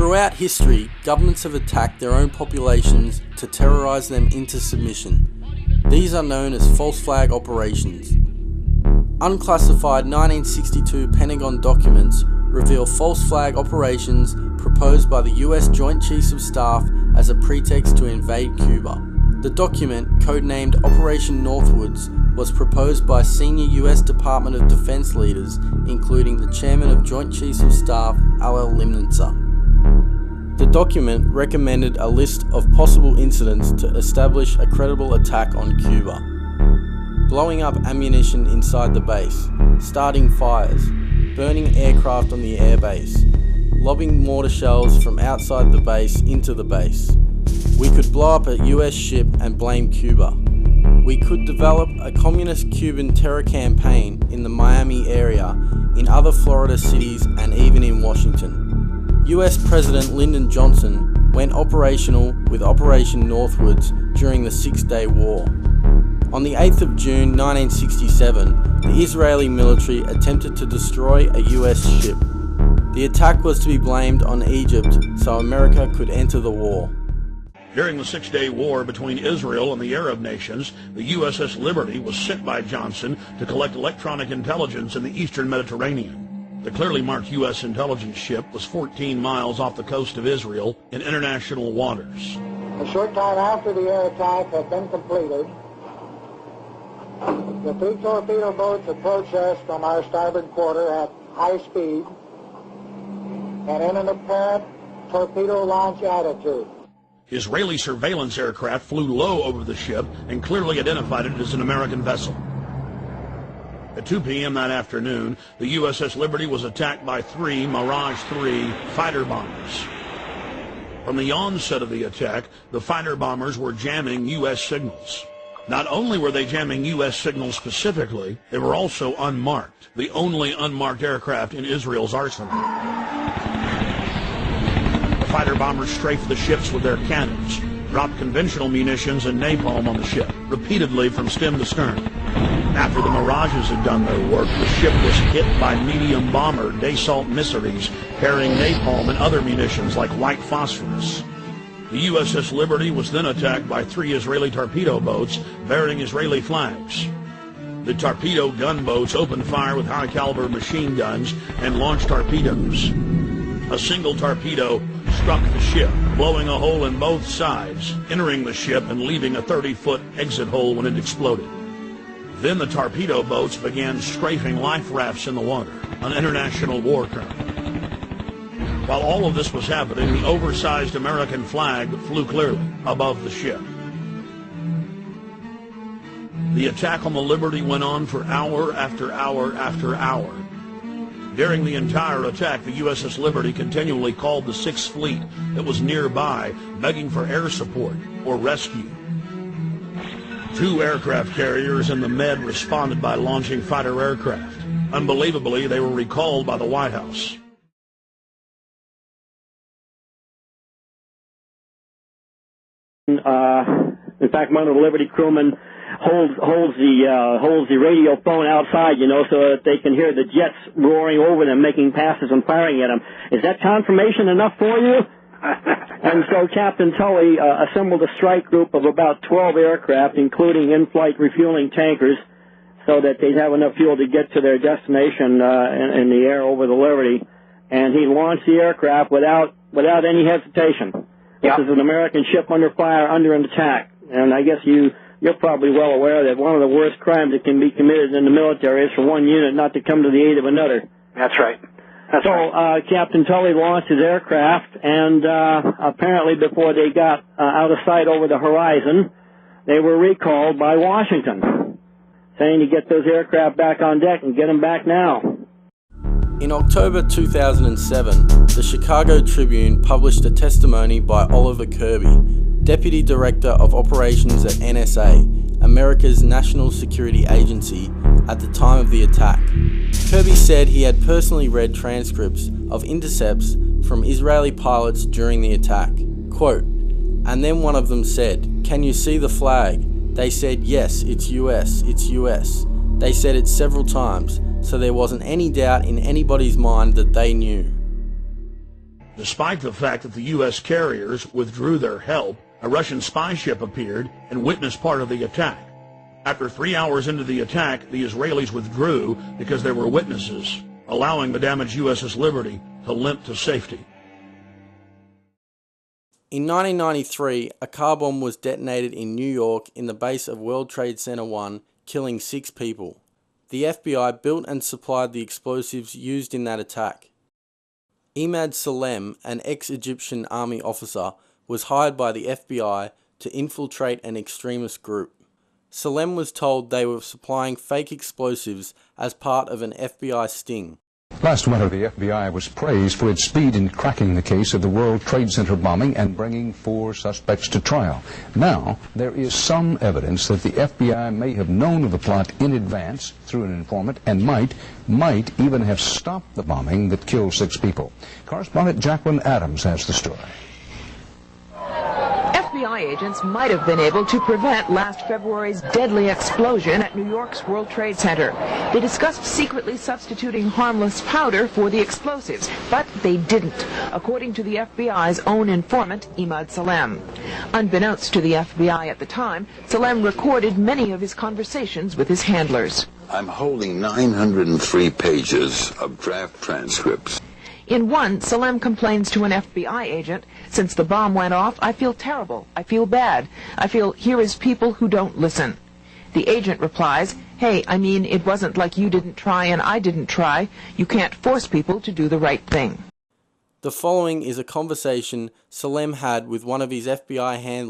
Throughout history, governments have attacked their own populations to terrorize them into submission. These are known as false flag operations. Unclassified 1962 Pentagon documents reveal false flag operations proposed by the US Joint Chiefs of Staff as a pretext to invade Cuba. The document, codenamed Operation Northwoods, was proposed by senior US Department of Defense leaders, including the Chairman of Joint Chiefs of Staff, Al Limnitzer. The document recommended a list of possible incidents to establish a credible attack on Cuba. Blowing up ammunition inside the base, starting fires, burning aircraft on the airbase, lobbing mortar shells from outside the base into the base. We could blow up a US ship and blame Cuba. We could develop a communist Cuban terror campaign in the Miami area, in other Florida cities, and even in Washington. US President Lyndon Johnson went operational with Operation Northwoods during the Six-Day War. On the 8th of June 1967, the Israeli military attempted to destroy a US ship. The attack was to be blamed on Egypt so America could enter the war. During the Six-Day War between Israel and the Arab nations, the USS Liberty was sent by Johnson to collect electronic intelligence in the eastern Mediterranean. The clearly marked U.S. intelligence ship was 14 miles off the coast of Israel in international waters. A short time after the air attack had been completed, the 3 torpedo boats approached us from our starboard quarter at high speed and in an apparent torpedo launch attitude. Israeli surveillance aircraft flew low over the ship and clearly identified it as an American vessel. At 2 p.m. that afternoon, the USS Liberty was attacked by 3 Mirage 3 fighter bombers. From the onset of the attack, the fighter bombers were jamming U.S. signals. Not only were they jamming U.S. signals specifically, they were also unmarked, the only unmarked aircraft in Israel's arsenal. The fighter bombers strafed the ships with their cannons, dropped conventional munitions and napalm on the ship, repeatedly from stem to stern. After the Mirages had done their work, the ship was hit by medium bomber Dassault missiles carrying napalm and other munitions like white phosphorus. The USS Liberty was then attacked by 3 Israeli torpedo boats bearing Israeli flags. The torpedo gunboats opened fire with high-caliber machine guns and launched torpedoes. A single torpedo struck the ship, blowing a hole in both sides, entering the ship and leaving a 30-foot exit hole when it exploded. Then the torpedo boats began strafing life rafts in the water, an international war crime. While all of this was happening, the oversized American flag flew clearly above the ship. The attack on the Liberty went on for hour after hour after hour. During the entire attack, the USS Liberty continually called the 6th Fleet that was nearby, begging for air support or rescue. 2 aircraft carriers in the Med responded by launching fighter aircraft. Unbelievably, they were recalled by the White House. In fact, one of the Liberty crewmen holds the radio phone outside, so that they can hear the jets roaring over them, making passes and firing at them. Is that confirmation enough for you? And so Captain Tully assembled a strike group of about 12 aircraft, including in-flight refueling tankers, so that they'd have enough fuel to get to their destination in the air over the Liberty. And he launched the aircraft without any hesitation. This is an American ship under fire, under an attack. And I guess you're probably well aware that one of the worst crimes that can be committed in the military is for one unit not to come to the aid of another. That's right. Captain Tully launched his aircraft, and apparently before they got out of sight over the horizon, they were recalled by Washington, saying to get those aircraft back on deck and get them back now. In October 2007, the Chicago Tribune published a testimony by Oliver Kirby, Deputy Director of Operations at NSA, America's National Security Agency, at the time of the attack. Kirby said he had personally read transcripts of intercepts from Israeli pilots during the attack. Quote, "And then one of them said, 'Can you see the flag?' They said, 'Yes, it's US, it's US.' They said it several times, so there wasn't any doubt in anybody's mind that they knew." Despite the fact that the U.S. carriers withdrew their help, a Russian spy ship appeared and witnessed part of the attack. After 3 hours into the attack, the Israelis withdrew because there were witnesses, allowing the damaged USS Liberty to limp to safety. In 1993, a car bomb was detonated in New York in the base of World Trade Center 1, killing 6 people. The FBI built and supplied the explosives used in that attack. Imad Salem, an ex-Egyptian army officer, was hired by the FBI to infiltrate an extremist group. Salem was told they were supplying fake explosives as part of an FBI sting. Last winter, the FBI was praised for its speed in cracking the case of the World Trade Center bombing and bringing 4 suspects to trial. Now, there is some evidence that the FBI may have known of the plot in advance through an informant and might even have stopped the bombing that killed 6 people. Correspondent Jacqueline Adams has the story. FBI agents might have been able to prevent last February's deadly explosion at New York's World Trade Center. They discussed secretly substituting harmless powder for the explosives, but they didn't, according to the FBI's own informant, Imad Salem. Unbeknownst to the FBI at the time, Salem recorded many of his conversations with his handlers. I'm holding 903 pages of draft transcripts. In one, Salem complains to an FBI agent, "Since the bomb went off, I feel terrible. I feel bad. I feel here is people who don't listen." The agent replies, "Hey, I mean, it wasn't like you didn't try and I didn't try. You can't force people to do the right thing." The following is a conversation Salem had with one of his FBI handlers